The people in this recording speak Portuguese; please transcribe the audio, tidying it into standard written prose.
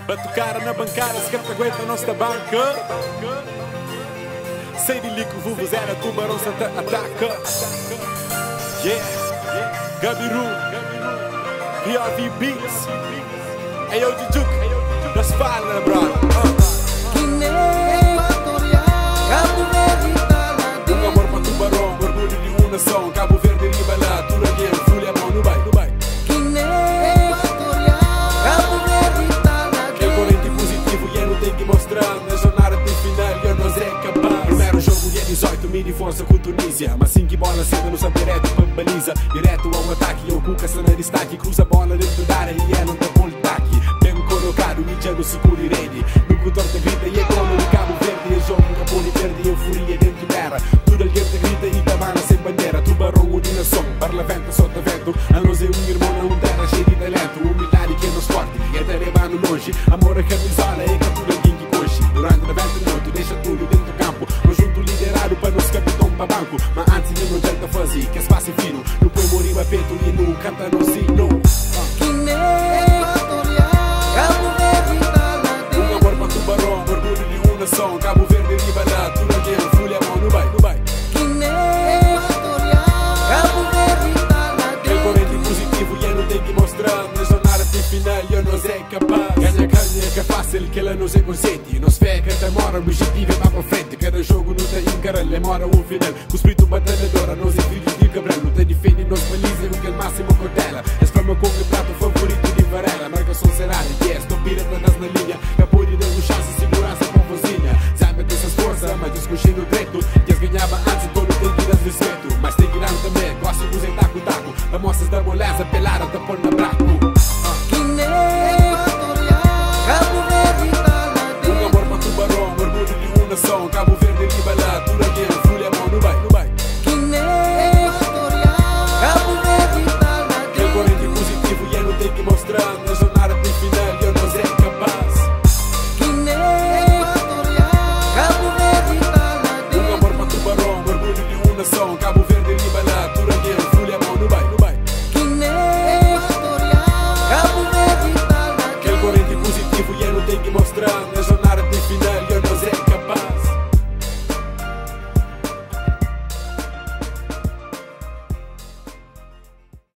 Batucara na bancada, se canta aguenta a nossa banca. Sem de lico, vuvuzela, tubarão se ataca. Yeah, Gabiru, PRV Beats. Hey yo, Jujuk, nós fala, bro. Um amor para tubarão, orgulho de uma nação. Cabo Verde, Libala, Turalien, Fulha, mão no bairro. Na jornada de final eu nós é capaz. Primeiro jogo e é 18 mini força com Tunísia. Mas 5 bola cedo no direto para baliza. Direto ao ataque, eu cuca na destaque. Cruza a bola dentro da área e é não tem politaque. Bem colocado e já no seguro e ready. No contor da grita e é como no Cabo Verde. É jogo na poli verde e euforia dentro dela. Tudo alguém te grita e cabana sem bandeira. Tubarão uninação, parla vento, solta vento. A nós é irmão na terra cheio de talento. Humildade que é nos forte e até rebano longe. Amor a camisola é captura. Durante 90 minutos deixa tudo dentro do campo. Conjunto liderado para nos capitão para banco. Mas antes de não tenta fazer, que espaço fino. No põe morir a peito e no canta no sino. Um amor para tubarão, orgulho de uma nação. Cabo Verde, Libala, Turalien, Fulha, mão no bairro. Aquele corrente positivo e eu não tenho que mostrar. Na jornada de final eu não é capaz. Ganha que é fácil, que ela nos é consciente. Nos fé que demora, o objetivo é lá para frente. Cada jogo não tem encarar, demora um final. Com o espírito batalhadora, nós é filhos de Cabral. Não tem defende, nos baliza, o que é o máximo cordela. És forma com o prato favorito de Varela. Marcação serada, yes, não pirata nas na linha. Apoio dando chance, segurança com vozinha. Sabe dessas forças, mas descoxendo o direito. Que as ganhava antes, todo tem que dar respeito. Mas tem que dar também, gosto de usar taco-taco. A moças da moleza, pelada, tá pôr na braco. Um amor para tubarão, orgulho de uma nação. Cabo Verde.